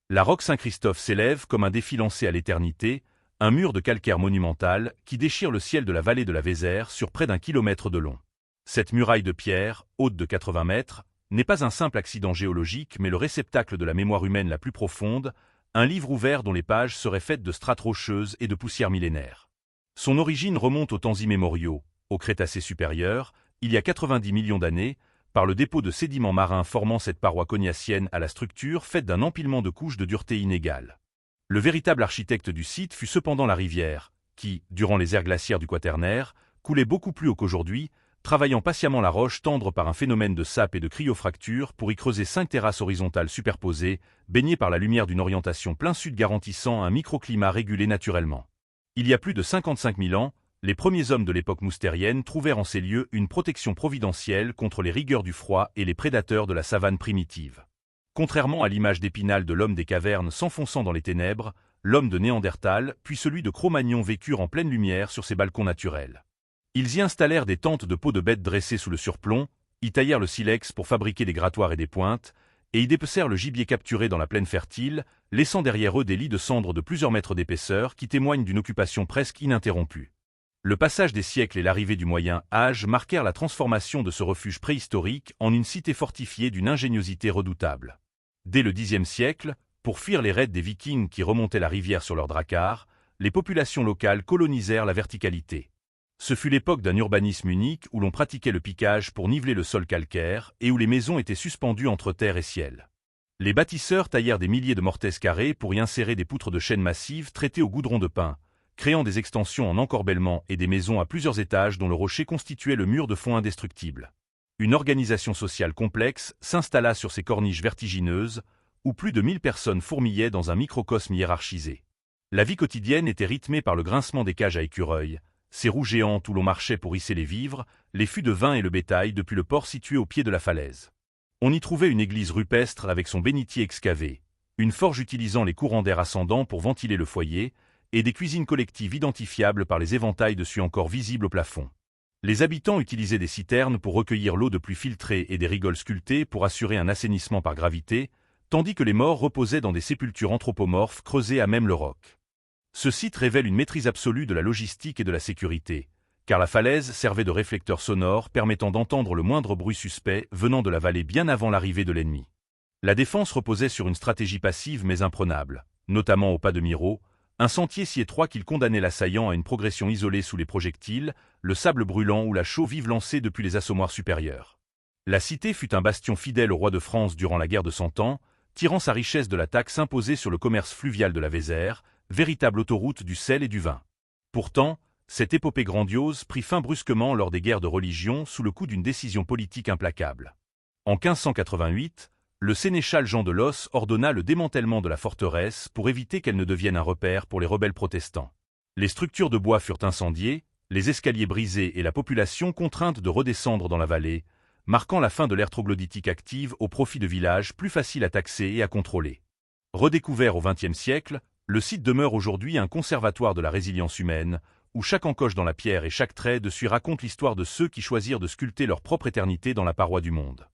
La roque Saint-Christophe s'élève comme un défi lancé à l'éternité, un mur de calcaire monumental qui déchire le ciel de la vallée de la Vézère sur près d'1 kilomètre de long. Cette muraille de pierre, haute de 80 mètres, n'est pas un simple accident géologique mais le réceptacle de la mémoire humaine la plus profonde, un livre ouvert dont les pages seraient faites de strates rocheuses et de poussières millénaires. Son origine remonte aux temps immémoriaux, au Crétacé supérieur, il y a 90 millions d'années, par le dépôt de sédiments marins formant cette paroi cognacienne à la structure faite d'un empilement de couches de dureté inégale. Le véritable architecte du site fut cependant la rivière, qui, durant les ères glaciaires du Quaternaire, coulait beaucoup plus haut qu'aujourd'hui, travaillant patiemment la roche tendre par un phénomène de sape et de cryofracture pour y creuser 5 terrasses horizontales superposées, baignées par la lumière d'une orientation plein sud garantissant un microclimat régulé naturellement. Il y a plus de 55 000 ans, les premiers hommes de l'époque moustérienne trouvèrent en ces lieux une protection providentielle contre les rigueurs du froid et les prédateurs de la savane primitive. Contrairement à l'image d'Épinal de l'homme des cavernes s'enfonçant dans les ténèbres, l'homme de Néandertal puis celui de Cro-Magnon vécurent en pleine lumière sur ces balcons naturels. Ils y installèrent des tentes de peaux de bêtes dressées sous le surplomb, y taillèrent le silex pour fabriquer des grattoirs et des pointes, et y dépecèrent le gibier capturé dans la plaine fertile, laissant derrière eux des lits de cendres de plusieurs mètres d'épaisseur qui témoignent d'une occupation presque ininterrompue. Le passage des siècles et l'arrivée du Moyen Âge marquèrent la transformation de ce refuge préhistorique en une cité fortifiée d'une ingéniosité redoutable. Dès le Xe siècle, pour fuir les raids des Vikings qui remontaient la rivière sur leurs dracars, les populations locales colonisèrent la verticalité. Ce fut l'époque d'un urbanisme unique où l'on pratiquait le piquage pour niveler le sol calcaire et où les maisons étaient suspendues entre terre et ciel. Les bâtisseurs taillèrent des milliers de mortaises carrées pour y insérer des poutres de chêne massives traitées au goudron de pin, créant des extensions en encorbellement et des maisons à plusieurs étages dont le rocher constituait le mur de fond indestructible. Une organisation sociale complexe s'installa sur ces corniches vertigineuses, où plus de 1000 personnes fourmillaient dans un microcosme hiérarchisé. La vie quotidienne était rythmée par le grincement des cages à écureuils, ces roues géantes où l'on marchait pour hisser les vivres, les fûts de vin et le bétail depuis le port situé au pied de la falaise. On y trouvait une église rupestre avec son bénitier excavé, une forge utilisant les courants d'air ascendants pour ventiler le foyer, et des cuisines collectives identifiables par les éventails de suie encore visibles au plafond. Les habitants utilisaient des citernes pour recueillir l'eau de pluie filtrée et des rigoles sculptées pour assurer un assainissement par gravité, tandis que les morts reposaient dans des sépultures anthropomorphes creusées à même le roc. Ce site révèle une maîtrise absolue de la logistique et de la sécurité, car la falaise servait de réflecteur sonore permettant d'entendre le moindre bruit suspect venant de la vallée bien avant l'arrivée de l'ennemi. La défense reposait sur une stratégie passive mais imprenable, notamment au pas de Miraut, un sentier si étroit qu'il condamnait l'assaillant à une progression isolée sous les projectiles, le sable brûlant ou la chaux vive lancée depuis les assommoirs supérieurs. La cité fut un bastion fidèle au roi de France durant la guerre de Cent Ans, tirant sa richesse de la taxe imposée sur le commerce fluvial de la Vézère, véritable autoroute du sel et du vin. Pourtant, cette épopée grandiose prit fin brusquement lors des guerres de religion sous le coup d'une décision politique implacable. En 1588, le sénéchal Jean de Los ordonna le démantèlement de la forteresse pour éviter qu'elle ne devienne un repère pour les rebelles protestants. Les structures de bois furent incendiées, les escaliers brisés et la population contrainte de redescendre dans la vallée, marquant la fin de l'ère troglodytique active au profit de villages plus faciles à taxer et à contrôler. Redécouvert au XXe siècle, le site demeure aujourd'hui un conservatoire de la résilience humaine, où chaque encoche dans la pierre et chaque trait dessus raconte l'histoire de ceux qui choisirent de sculpter leur propre éternité dans la paroi du monde.